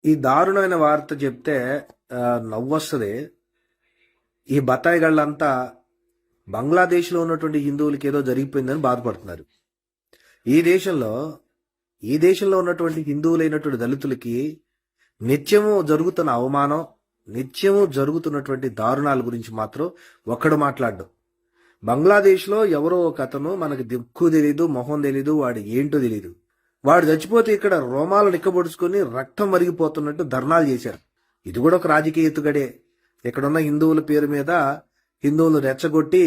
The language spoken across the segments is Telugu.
ఈ దారుణమైన వార్త చెప్తే నవ్వొస్తుంది. ఈ బత్తాయిగాళ్ళంతా బంగ్లాదేశ్లో ఉన్నటువంటి హిందువులకి ఏదో జరిగిపోయిందని బాధపడుతున్నారు. ఈ దేశంలో ఈ దేశంలో ఉన్నటువంటి హిందువులైనటువంటి దళితులకి నిత్యము జరుగుతున్న అవమానం, నిత్యము జరుగుతున్నటువంటి దారుణాల గురించి మాత్రం ఒక్కడు మాట్లాడు. బంగ్లాదేశ్లో ఎవరో ఒక అతను మనకి దిక్కు తెలీదు, మొహం తెలీదు, వాడు ఏంటో తెలీదు. వాడు చచ్చిపోతే ఇక్కడ రోమాలు నిక్కబొడుచుకొని రక్తం మరిగిపోతున్నట్టు ధర్నాలు చేశారు. ఇది కూడా ఒక రాజకీయ ఎత్తుగడే. ఇక్కడున్న హిందువుల పేరు మీద హిందువులు రెచ్చగొట్టి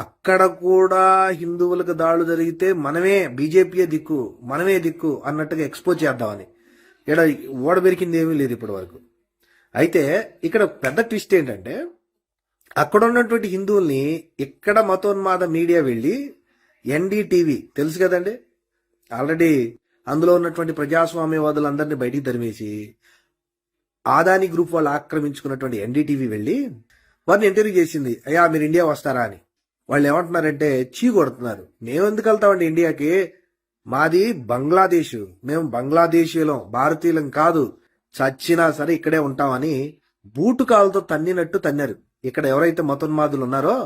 అక్కడ కూడా హిందువులకు దాడులు జరిగితే మనమే బీజేపీయే దిక్కు, మనమే దిక్కు అన్నట్టుగా ఎక్స్పోజ్ చేద్దామని. ఇక్కడ ఓడబెరికింది ఏమీ లేదు ఇప్పటి వరకు. అయితే ఇక్కడ పెద్ద ట్విస్ట్ ఏంటంటే, అక్కడ ఉన్నటువంటి హిందువుల్ని ఇక్కడ మతోన్మాద మీడియా వెళ్ళి ఎన్డీటీవీ తెలుసు కదండి, ఆల్రెడీ అందులో ఉన్నటువంటి ప్రజాస్వామ్యవాదులందరినీ బయటికి తరిమేసి ఆదాని గ్రూప్ వాళ్ళు ఆక్రమించుకున్నటువంటి ఎన్డీటీవీ వెళ్ళి వారిని ఇంటర్వ్యూ చేసింది. అయ్యా మీరు ఇండియా వస్తారా అని. వాళ్ళు ఏమంటున్నారంటే చీ కొడుతున్నారు. మేము ఎందుకు వెళ్తామండి ఇండియాకి, మాది బంగ్లాదేశ్, మేము బంగ్లాదేశీయులం, భారతీయులం కాదు, చచ్చినా సరే ఇక్కడే ఉంటామని బూటు కాలుతో తన్నినట్టు తన్నారు. ఇక్కడ ఎవరైతే మతోన్మాదులు ఉన్నారో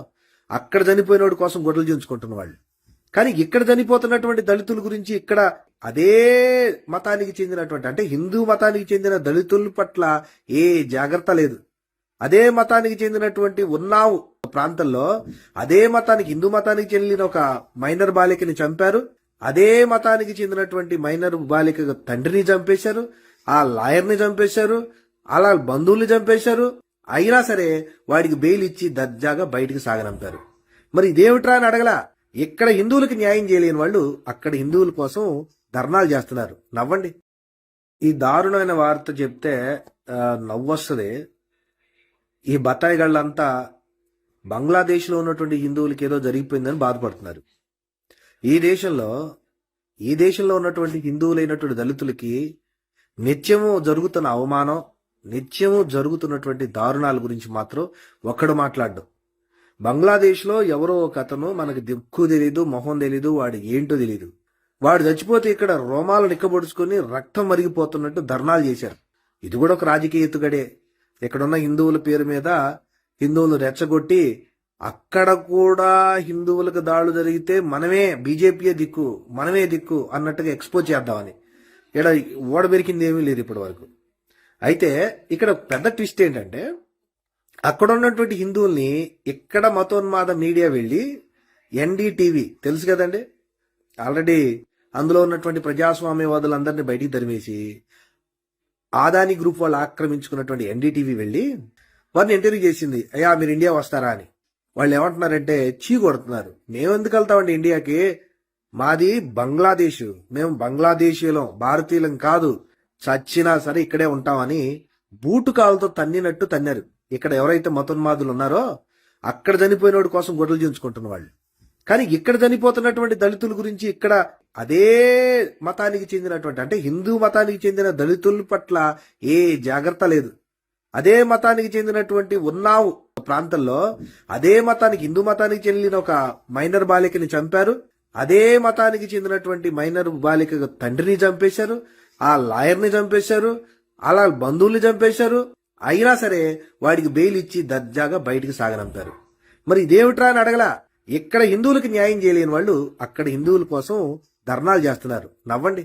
అక్కడ చనిపోయినోడి కోసం గొడ్డలు చించుకుంటున్న వాళ్ళు. కానీ ఇక్కడ చనిపోతున్నటువంటి దళితుల గురించి ఇక్కడ అదే మతానికి చెందినటువంటి, అంటే హిందూ మతానికి చెందిన దళితుల పట్ల ఏ జాగ్రత్త లేదు. అదే మతానికి చెందినటువంటి ఉన్నావు ప్రాంతంలో అదే మతానికి, హిందూ మతానికి చెందిన ఒక మైనర్ బాలికని చంపారు. అదే మతానికి చెందినటువంటి మైనర్ బాలిక తండ్రిని చంపేశారు, ఆ లాయర్ని చంపేశారు, అలా బంధువుల్ని చంపేశారు. అయినా సరే వాడికి బెయిల్ ఇచ్చి దర్జాగా బయటికి సాగనంపారు. మరి ఇదేమిట్రా అని అడగలా. ఇక్కడ హిందువులకు న్యాయం చేయలేని వాళ్ళు అక్కడ హిందువుల కోసం ధర్నాలు చేస్తున్నారు. నవ్వండి. ఈ దారుణమైన వార్త చెప్తే నవ్వొస్తుంది. ఈ బత్తాయిగాళ్ళంతా బంగ్లాదేశ్లో ఉన్నటువంటి హిందువులకి ఏదో జరిగిపోయిందని బాధపడుతున్నారు. ఈ దేశంలో ఉన్నటువంటి హిందువులైనటువంటి దళితులకి నిత్యము జరుగుతున్న అవమానం, నిత్యము జరుగుతున్నటువంటి దారుణాల గురించి మాత్రం ఒక్కడు మాట్లాడు. బంగ్లాదేశ్లో ఎవరో ఒక అతను మనకి దిక్కు తెలీదు, మొహం తెలీదు, వాడు ఏంటో తెలీదు. వాడు చచ్చిపోతే ఇక్కడ రోమాలు నిక్కబొడుచుకొని రక్తం మరిగిపోతున్నట్టు ధర్నాలు చేశారు. ఇది కూడా ఒక రాజకీయ ఎత్తుగడే. ఇక్కడున్న హిందువుల పేరు మీద హిందువులు రెచ్చగొట్టి అక్కడ కూడా హిందువులకు దాడులు జరిగితే మనమే బీజేపీయే దిక్కు, మనమే దిక్కు అన్నట్టుగా ఎక్స్పోజ్ చేద్దామని. ఇక్కడ ఓడబెరికింది ఏమీ లేదు ఇప్పటి వరకు. అయితే ఇక్కడ పెద్ద ట్విస్ట్ ఏంటంటే, అక్కడ ఉన్నటువంటి హిందువుల్ని ఇక్కడ మతోన్మాద మీడియా వెళ్ళి ఎన్డీటీవీ తెలుసు కదండి, ఆల్రెడీ అందులో ఉన్నటువంటి ప్రజాస్వామ్యవాదులందరినీ బయటికి తరిమేసి ఆదాని గ్రూప్ వాళ్ళు ఆక్రమించుకున్నటువంటి ఎన్డీటీవీ వెళ్ళి వారిని ఇంటర్వ్యూ చేసింది. అయ్యా మీరు ఇండియా వస్తారా అని. వాళ్ళు ఏమంటున్నారంటే చీ కొడుతున్నారు. మేము ఎందుకు వెళ్తామండి ఇండియాకి, మాది బంగ్లాదేశ్, మేము బంగ్లాదేశీయులం, భారతీయులం కాదు, చచ్చినా సరే ఇక్కడే ఉంటామని బూటు కాలుతో తన్నినట్టు తన్నారు. ఇక్కడ ఎవరైతే మతోన్మాదులు ఉన్నారో అక్కడ చనిపోయినోడి కోసం గొడ్డలు చించుకుంటున్న వాళ్ళు. కానీ ఇక్కడ చనిపోతున్నటువంటి దళితుల గురించి ఇక్కడ అదే మతానికి చెందినటువంటి, అంటే హిందూ మతానికి చెందిన దళితుల పట్ల ఏ జాగ్రత్త లేదు. అదే మతానికి చెందినటువంటి ఉన్నావు ప్రాంతంలో అదే మతానికి, హిందూ మతానికి చెందిన ఒక మైనర్ బాలికని చంపారు. అదే మతానికి చెందినటువంటి మైనర్ బాలిక తండ్రిని చంపేశారు, ఆ లాయర్ని చంపేశారు, అలా బంధువుల్ని చంపేశారు. అయినా సరే వాడికి బెయిల్ ఇచ్చి దర్జాగా బయటికి సాగనంపారు. మరి ఇదేమిట్రా అని అడగలా. ఇక్కడ హిందువులకు న్యాయం చేయలేని వాళ్ళు అక్కడ హిందువుల కోసం ధర్నాలు చేస్తున్నారు. నవ్వండి.